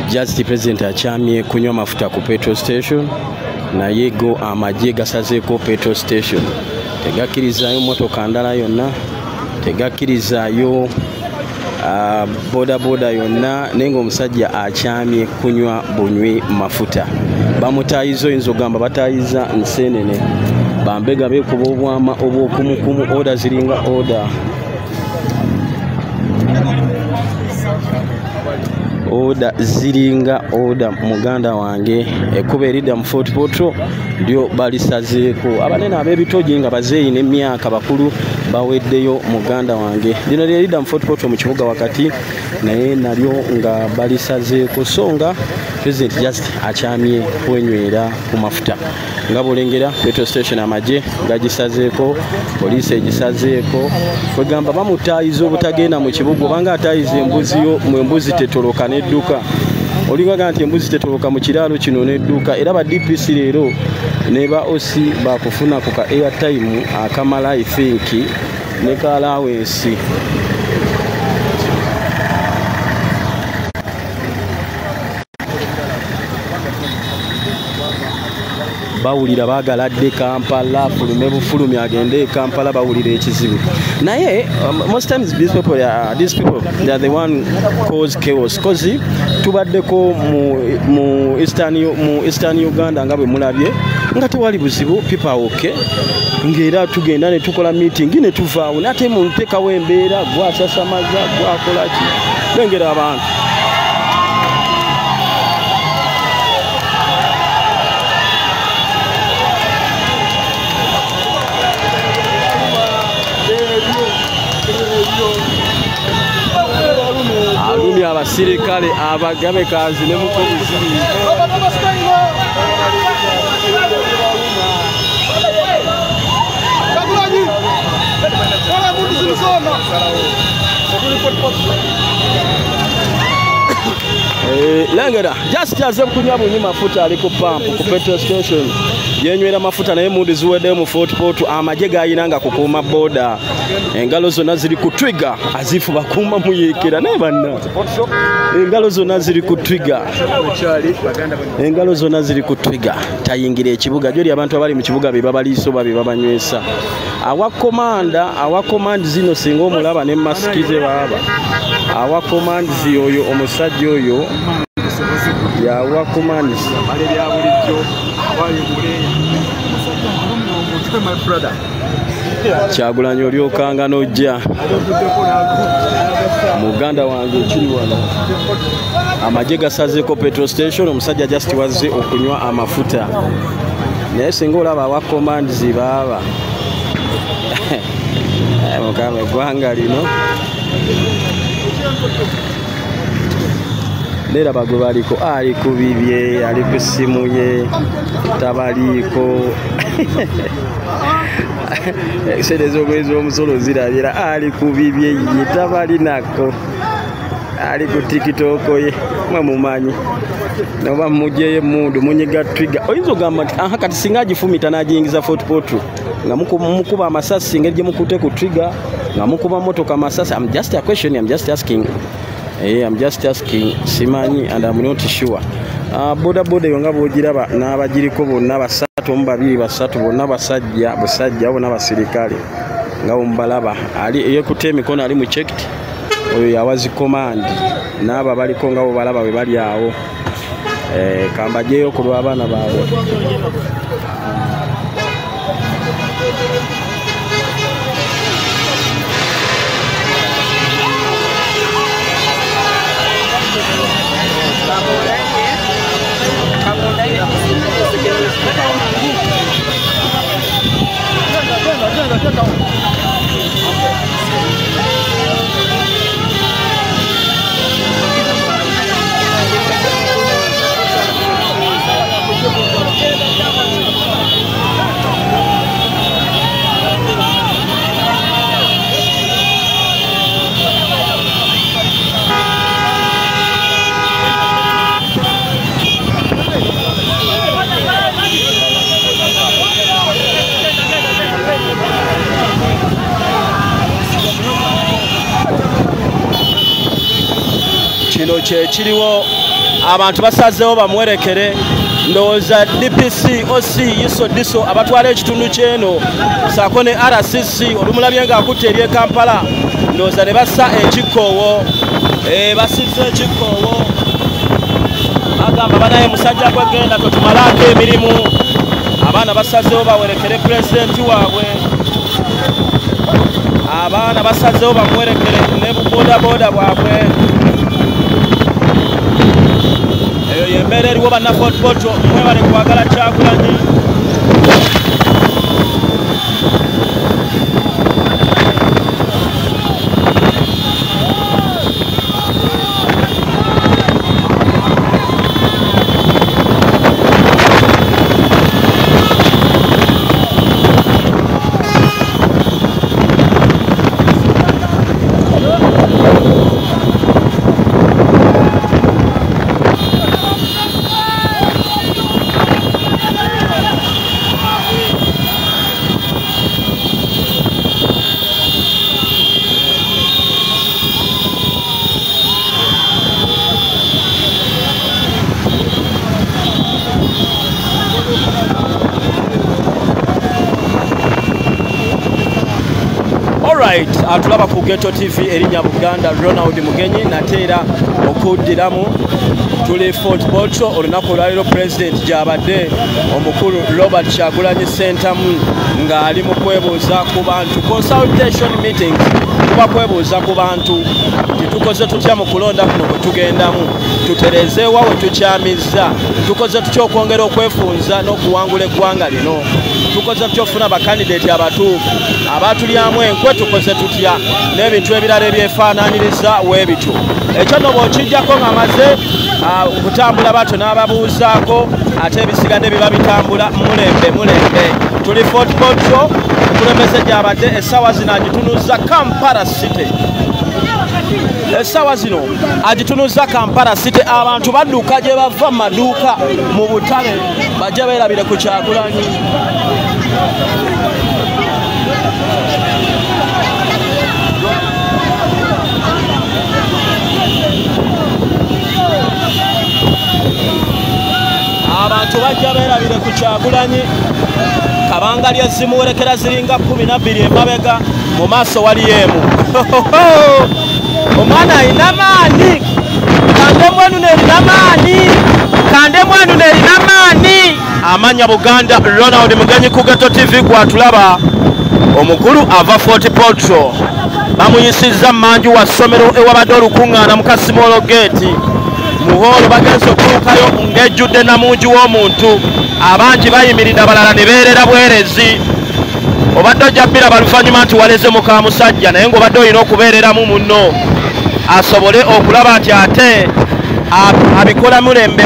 Just President achamye kunywa mafuta ku petrol station na yego amagye gasazeeko petrol station tegakkirizayo motoka ndala yonna tegakkirizayo boda boda yonna nenga omusajja achamye kunywa bunywi mafuta bamutayizo inzogamba batayiza nsenene bambega bekuba obwama obwokumukumu order ziringa order ziringa order muganda wange ekuba erida mu Fort Portal ndio balisazeeko abanene ab'ebitogi nga bazeeyi n'emyaka bakulu baweddeyo muganda wange lino lyerida mu Fort Portal mu kibuga wakati naye nalyo nga balisazeeko so nga President just achamye kwenywera ku mafuta nga bolengera petrol station amagye gagisazeeko poliisi egisazeeko kwegamba bamutayiza obutagenda mu kibuga obanga atayiza embuzi tetoloka n'edduka olingaga nti embuzi tetoloka mu kiraalo kino n'edduka era ba DPC leero ne ba OC bakufuna ku ka airtime akamala I think ne ka allowance bawulira bagaladde Kampala fulume bufulumi agende Kampala bawulira ekizibu naye most times these people they are the one cause chaos cause tubaddeko mu Eastern Uganda nga bwe mulabye nga tewali buzibu people are okay ngera tugenda ne tukola meeting ne tuvaawo nate mu ntekawo embeera gwasasamaza gwakola ki bengera abantu alumi abasirikale abagabekazi ne mukozi Langera just aze kunywa bunyi mafuta ali ku pump ku petrol station yenywera mafuta naye mundi ziwedde mu Fort Portal amagye gayinanga kukuuma boda engalo zonna ziri ku trigger azifu bakuuma muyekera naye banna engalo zonna ziri ku trigger tayingira ekibuga joli abantu abali mu kibuga be babaliiso babe babanywesa awa command zino singa omulaba ne masiki ze baba awa command oyo omusajja oyo yawa command Kyagulanyi olyokanga n'ojja muganda wange ekiri wano amagye gasazeeko petrol station omusajja just wazze okunywa amafuta naye singa olaba awa command zibaaba mukama eggwanga lino Lera bagwe baliko ali ku bibye ali ku simu ye tabaliko sedezo omwezi omusolo zirabira ali ku bibye ye tabali nako ali ku TikTok ye mwe mumanyi noba mujeye mundu munyiga trigger oyinza ogamba aha kati singa agifumita n'agiyingiza Fort Portal nga mukuba amasasi ngeri mukute ku trigger nga mukuba motoka amasasi. I'm just asking simanyi and I'm not sure. Boda yonga bogiraba n'abagiriko bonna basatu mu babiri basatu bonna basajja bonna basirikale nga ombalaba ali eyekute emikono ali mu checked oyo yawazi command n'aba baliko nga bo balaba we bali awo kambajeyo ku lw'abaana baabwe. ekyo kyekiriwo abantu basazeewo bamwerekere ndowooza DPC OC Yiso Diso abatwala ekitundu kyeno saako ne RCC olumulabye ng'akutte eri e Kampala ndowooza ne bassa ekikoowo basizza ekikoowo bagamba banaye musajja gwegenda totumalaako emirimu abaana basazeewo bawerekere pulezidenti waabwe abaana basazeewo bamwerekere ne buboodabooda bwabwe eyo yembeera eriwo bannafort poto mwebale kwagala Kyagulanyi atulaba ku Ghetto TV erinnya Buganda Ronald Mugenyi nateera okuddiramu tuli Fort Portal olunaku olwaliro President gyabadde omukulu Robert Kyagulanyi Ssentamu ng'ali mu kwebuuza ku bantu consultation meetings kuba kwebuuza ku bantu titukoze tutya mu kulonda kuno kwe tugendamu tuterezeewa we tukyamizza tukoze tutya okwongera okwefunza n'okuwangula eggwanga lino tukoze tutya okufuna bakandidate abatuufu abatulyamu enkwe tukoze tutya n'ebintu ebirala ebyefaanaaniriza weebityo ekyo no bw'okijjako ng'amaze okutambula bato n'ababuuzaako ate ebisigadde biba bitambula mulembe tuli Fort Portal okulembeze gyabadde essaawa zino agitunuza Kampala City essaawa zino agitunuza Kampala City abantu badduka gye bava mu maduuka mu butale bajja beerabire ku Kyagulanyi abantu bajja beerabire ku Kyagulanyi kabanga lyezimuwerekera ziringa 12 emabega mu maaso waliyo emu omwana alina maani kande mwenu nerina maani amanya Buganda Ronald Mugenyi ku Ghetto TV gwatulaba omukulu ava Fort Portal bamuyisizza mmanju wa ssomero ewabadde olukuŋŋaana mu Kasimolo Gate muholo bagenze okutuukayo ng'ejjudde namungi w'omuntu abangi bayimiridde abalala ne beerera bwerezi obadde ojja biraba luvannyuma nti waleze muka musajja naye ng'obadde olina okubeereramu munno asobole okulaba nti ate abikola mulembe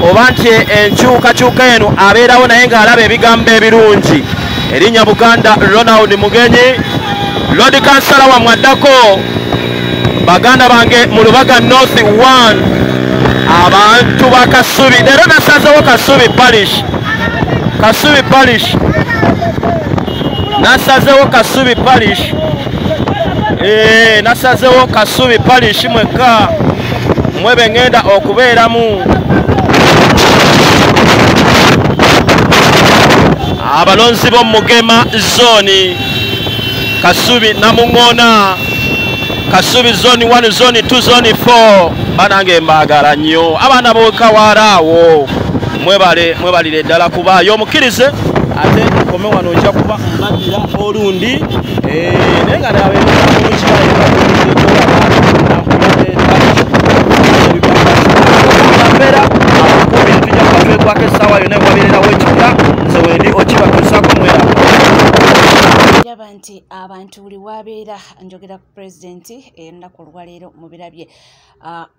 oba nti enkyukakyuka eno abeerawo naye ng'alaba ebigambo ebirungi erinnya Buganda Ronald Mugenyi Lord Kansala wamwe addako baganda bange mu Lubaga North 1 abantu ba Kasubi leero nasazeewo nasazeewo Kasubi Parish mwekka mwebe ngenda okubeeramu abalonzi b'omugema zone Kasubi Namuŋŋoona Kasubi zone 1 zone 2 zone 4 banange mbagala nnyo abaana b'ekawaaraawo mwebalire ddala kubaayo omukirize ate nkome wano ojja kuba mbagira olundi naye nga nabeera essaawa yonna ewabirirawo ekita nze wendi okibatuusaako mwera ndaba nti abantu buli wabeera njogera ku pulezidenti ennaku olwaleero mu birabye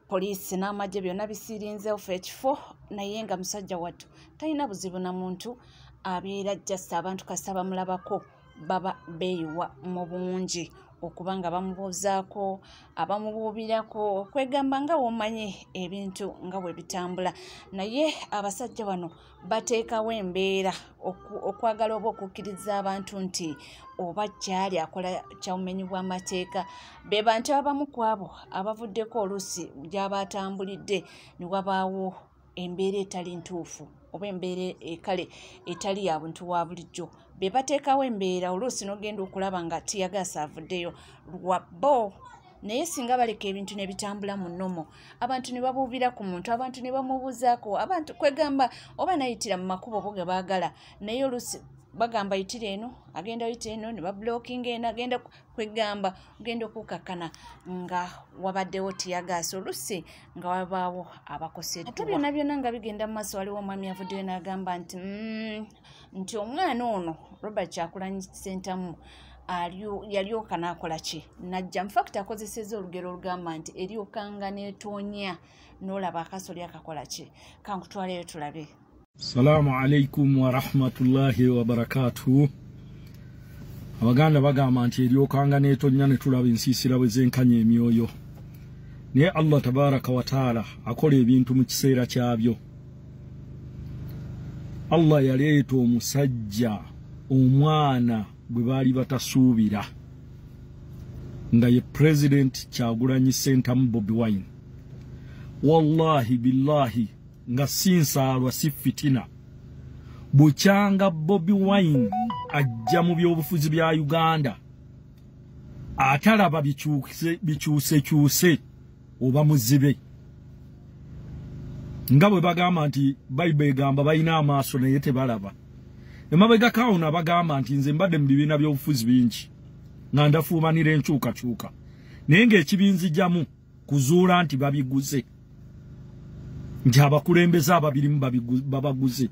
poliisi n'amagye byonna bisirinzeewo fe ekifo naye nga musajja wattu talina buzibu na muntu abeera just abantu kasita bamulabako baba beeyiwa mu bungi okubanga bamubuuzaako abamubuubirako kwegamba nga womanyi ebintu nga bwe bitambula naye abasajja bano bateekawo embeera okwagala oba okukkiriza abantu nti oba kyali akola kyawumenyi bw'amateeka be bantu abamu ku abo abavuddeko oluusi gy'abatambulidde ne wabaawo embeera etali ntuufu oba embeera ekale etali ya buntu wa bulijjo be bateekawo embeera oluusi n'ogenda okulaba nga tiyagaasa avuddeyo lwabbo naye singa baleka ebintu ne bitambula mu nnomo abantu ne babuubira ku muntu abantu ne bamubuuzaako abantu kwegamba oba nayitira mu makubo bo ge baagala naye oluusi bagamba yitira eno agenda yitira eno ne bablockinga eno agenda kwegamba ogenda okukakkana nga wabaddewo tiyagaasa oluusi nga wabaawo abakoseddwa ate byonna byonna nga bigenda mu maaso waliwo omwami avuddeyo n'agamba nti omwana ono Robert Kyagulanyi Ssentamu yalyoka n'akola ki najja mufakiti akozesezza olugero olugamba nti eryokanga n'etoonya n'olaba akasoli akakola ki kankutwaleyo tulabe. Assalamu alaikum wa rahmatullahi wa barakatuhu. Abaganda bagamba nti eryokanga n'etoonya ne tulaba ensiisira bwe zenkanya emyoyo. Naye Allah tabaraka wa taala akola ebintu mu kiseera kyabyo. Allah yaleeta omusajja omwana bwe baali batasuubira nga ye President Kyagulanyi Ssentamu Bobi Wine. Wallahi billahi nga sinsaalwa si fitina bukyanga Bobi Wine ajja mu byobufuzi bya Uganda atalaba bikyuse oba muzibe nga bwe bagamba nti Bible egamba balina amaaso naye tebalaba. Emabega kauna bagamba nti nze mbadde mu bibiina by'obufuzi bingi nga ndafuumanira enkyukakyuka naye ng'ekibinzi jamu kuzuula nti babiguze nti abakulembeze ababirimu babaguze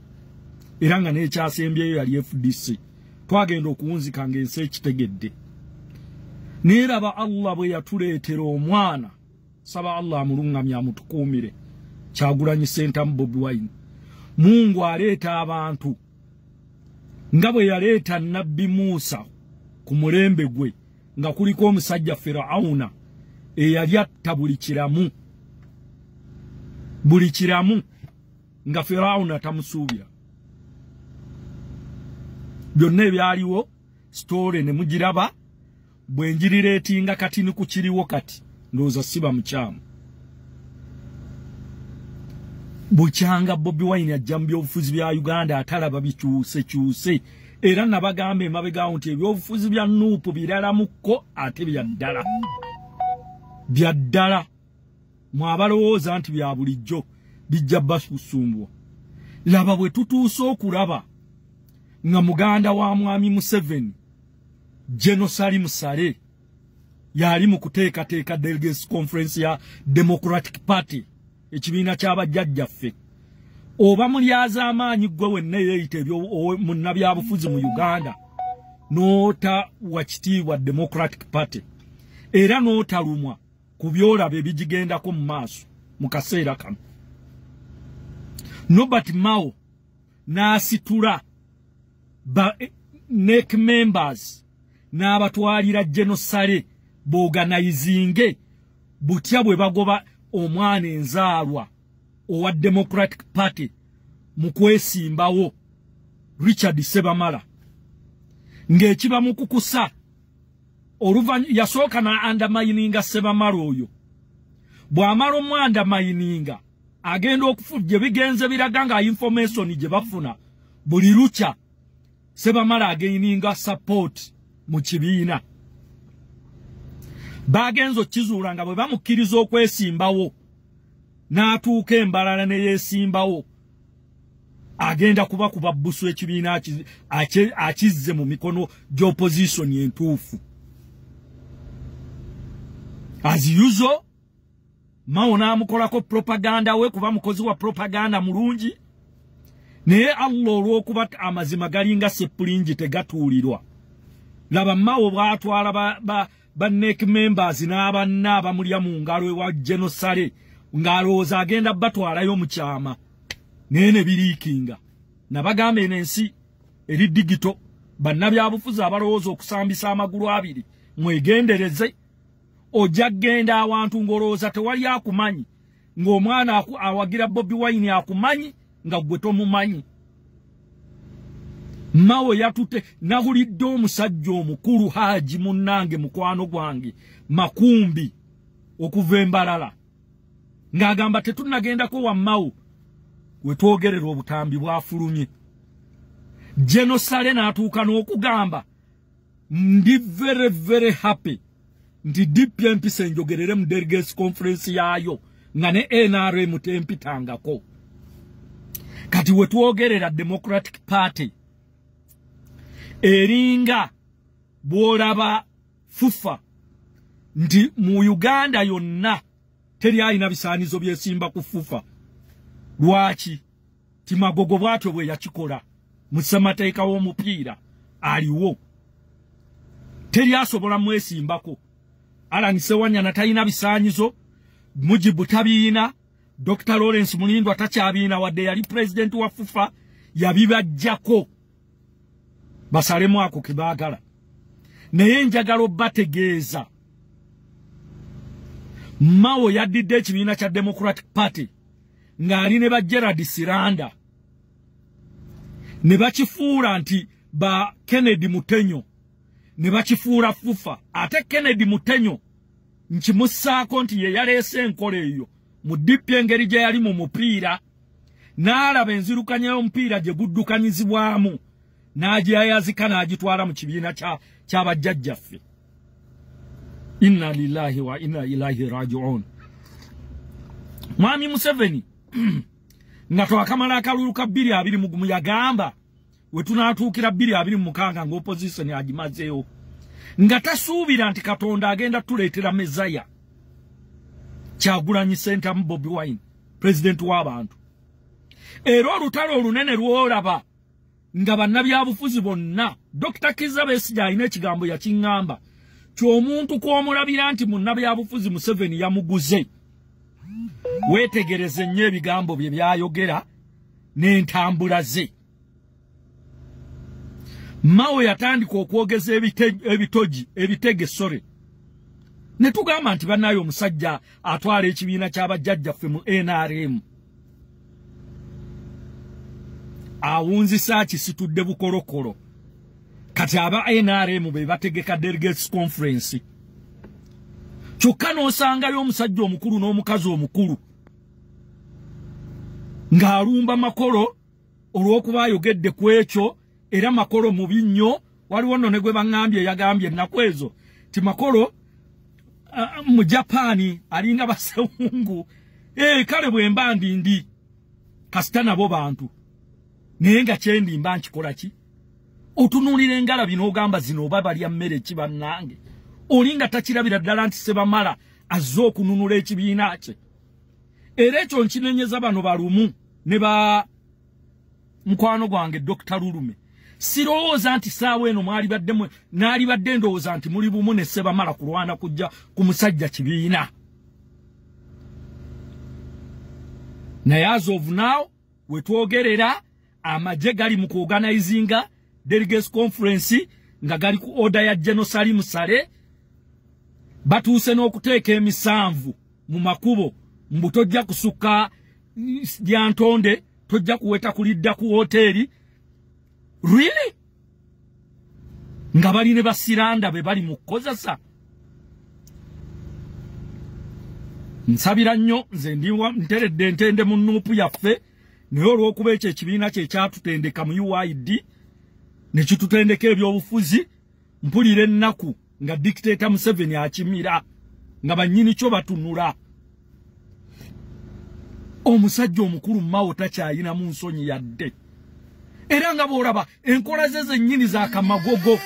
era nga n'ekyasembyeyo yali FDC twagenda okuwunzika ng'ensi ekitegedde naye raba Allah bwe yatuleetera omwana saba Allah amulungamya amutukuumire Kyagulanyi Ssentamu Bobi Wine. Mungu aleeta abantu nga bwe yaleeta Nabbi Musa ku mulembe gwe nga kuliko omusajja Firauna eyali atta buli kiramu nga Firauna tamusuubira. Byonna ebyaliwo story ne mugiraba bwe njirireetinga kati ni ku kiriwo kati ndowooza siba mukyamu. Bukyanga Bobi Wine ajja mu byobufuzi bya Uganda atalaba bikyuse era nabagamba emabegaawo nti ebyobufuzi bya Nuupu biralamuko ate byaddala mwabalowooza nti bya bulijjo bijja basusumbwa. Laba bwe tutuuse okulaba nga muganda wa mwami Museveni Genocide Musale yali mu kuteekateeka Delegates Conference ya Democratic Party ekibiina ky'abajjajjaffe oba mulyaza amaanyi gwe wenna yeeyita munnabyabufuzi mu Uganda n'ota wakitiibwa Democratic Party era n'otalumwa ku byolaba ebigigendako mu maaso mu kaseera kano. Nobert Mao n'asitula NEC members n'abatwalira Genocide b'organizinge butya bwe bagoba omwana enzaalwa owa Democratic Party mu kwesimbawo Richard Sebamala ng'ekiba mu kukusa yasooka na andamayininga Sebamala oyo bw'amala omwandamayininga agenda okufujja bigenze biraga nga information gye bafuna buli lukya Sebamala againinga support mu kibiina bagenzo kizuula nga bwe bamukkiriza okwesimbawo n'atuuka embalala ne yeesimbawo agenda kuba busu ekibiina akizze mu mikono gy'opposition entuufu. As usual Mao n'amukolako propaganda we kuba mukozi wa propaganda mulungi naye Allah olw'okuba amazima galinga seppulingi tegatuulirwa. Laba Mao bw'atwala ba NEC members n'abanna abamulya mu ngalo ewa Genocide ng'alowooza agenda batwalayo mu kyama naye ne biriikinga. Nabagamba eno ensi eri digito bannabyabufuzi abalowooza okusambisa amagulu abiri mwegendereze ojja genda awantu ngolooza tewali akumanyi ng'omwana awagira Bobi Wine akumanyi nga gwe tomumanyi. Mao yatute nahulidde omusajja omukulu Haji munnange mukwano gwange Makumbi okuva Embalala ng'agamba tetunnagendako wa Mao wetwogerera obutambi bwafulumye. Genosale n'atuuka n'okugamba ndi very very happy nti DP empisa enjogerere mu delegates conference yaayo nga ne NRM tempitangako. Kati wetwogerera Democratic Party eringa bwolaba FUFA nti mu Uganda yonna teri alina bisaanizo byesimba ku FUFA. Lwaki Timagogo bwatyo bwe yakikola mu ssemateeka w'omupiira aliwo teri asobola mwesimbako. Alan Sewanyana talina bisaanyizo, Mujibu tabiina, Dr. Lawrence Mulindwa takyabiina wadde yali president wa FUFA yabibajjako basalemu ako kibaagala. Naye njagala obbategeeza Mao yaddidde ekibiina kya Democratic Party ng'ali ne ba Gerard Siranda ne bakifuula nti ba Kennedy Mutenyo ne bakifuula FUFA. Ate Kennedy Mutenyo nkimussaako nti ye yaleese enkola eyo mu DP engeri gye yali mu mupiira n'alaba enzirukanya y'omupiira gye guddukanyizibwamu n'agyayazika n'agitwala mu kibiina ky'abajjajjaffe. Inna lillahi wa inna ilaihi raji'un. Mwami Museveni nga twakamala akalulu ka 2020 yagamba wetunaatuukira 2026 nga opposition agimazeewo nga tasuubira nti Katonda agenda tuleetera Mezaya. Kyagulanyi Ssentamu Bobi Wine president w'abantu. Era olutalo olunene lwolaba nga bannabyabufuzi bonna Dr. Kizza Besigye alina ekigambo yakiŋŋamba ky'omuntu kw'omulabira nti munnabyabufuzi Museveni yamuguze. Weetegereze nnyo ebigambo bye byayogera n'entambula ze. Mao yatandika okwogeza ebitege ne tugamba nti bannayo omusajja atwala ekibiina ky'abajjajjaffe mu NRM. Awunzisa kisitudde bukolokolo. Kati aba NRM be bategeka delegates conference. Kyokka n'osangayo omusajja omukulu n'omukazi omukulu ng'alumba Makolo olw'okuba ayogedde ku ekyo. Era Makolo mubi nnyo. Waliwo nno ne gwe baŋŋambye yagambye ennaku ezo ti Makolo mu Japani alinga basewungu. Kale bwe mba ndi kasita nabo bantu naye nga kyendi mba nkikola ki? Otunuulira engalabi n'ogamba zino oba balya mmere ki bannange? Olinga takirabira ddala nti Sebamala azze okununula ekibiina kye. Era ekyo nkinenyeza bano balumu ne ba mukwano gwange Dr. Lulume. Sirowooza nti saawa eno naali badde ndowooza nti muli bumu ne Sebamala kulwana kujja ku musajja kibiina. Naye as of now wetwogerera amagye gali mu kuorganizinga delegates conference nga gali ku order ya General Salim Sale. Batuuse n'okuteeka emisanvu mu makubo mbu tojja kusukka Lyantonde, tojja kuweta kulidda ku hoteli. Really? Nga bali ne basiranda be bali mu kukozesa. Nsabira nnyo nze ndiwa nteredde ntende mu nuupu yaffe naye olw'okuba ekyo ekibiina kye kyatutendeka mu UID ne kitutendeka ebyobufuzi mpulira ennaku nga dictator Museveni akimira nga bannyini kyo batunula. Omusajja omukulu Mao takyayina mu nsonyi yadde. Era nga bw'olaba enkola ze zennyini zaakamagogo.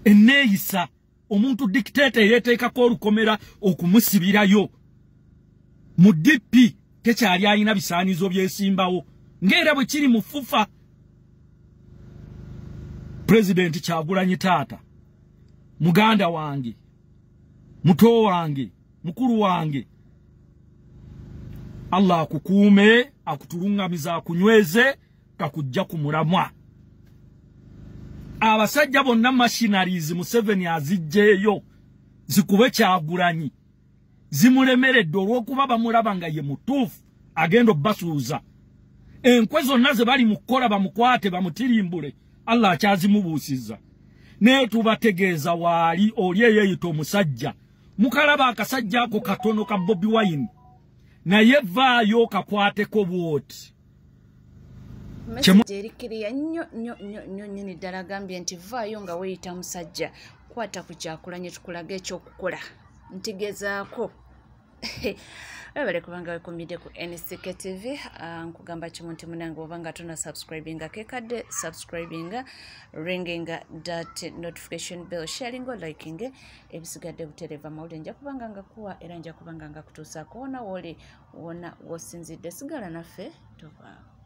Enneeyisa omuntu dictator yeeteekako olukomera okumusibirayo. Mu DP tekyali alina bisaanizo byesimbawo ng'era bwe kiri mu FUFA. President Kyagulanyi taata, muganda wange, muto wange, mukulu wange, Allah akukuume, akutulungamiza, akunyweze, takujja kumulamwa. abasajja bonna machineries Museveni azijjeeyo zikube Kyagulanyi zimulemeredde olw'okuba bamulaba nga ye mutuufu agenda obbasuuza. Enkwe zonna ze bali mu kukola bamukwate bamutirimbule, Allah akyazimubuusizza. Naye tubategeeza waali oli eyeeyita omusajja mukalaba akasajja ako katono ka Bobi Wine naye vaayo kakwateko bwoti. Message erikiriya nnyo nyini ddala agambye nti vaayo nga weeyita musajja kwata ku Kyagulanyi tukulaga ekyokukola ntigezaako. Webale kubanga wekumidde ku NCK TV. Nkugamba kimu nti munange obanga tuna subscribinga kekadde subscribinga, ringinga that notification bell, sharing or liking ebisigadde butereva mawulire nja kubanga nga kuwa era nja kubanga nga kutuusa kuwona woli wona wosinzidde. Sigala naffe tova.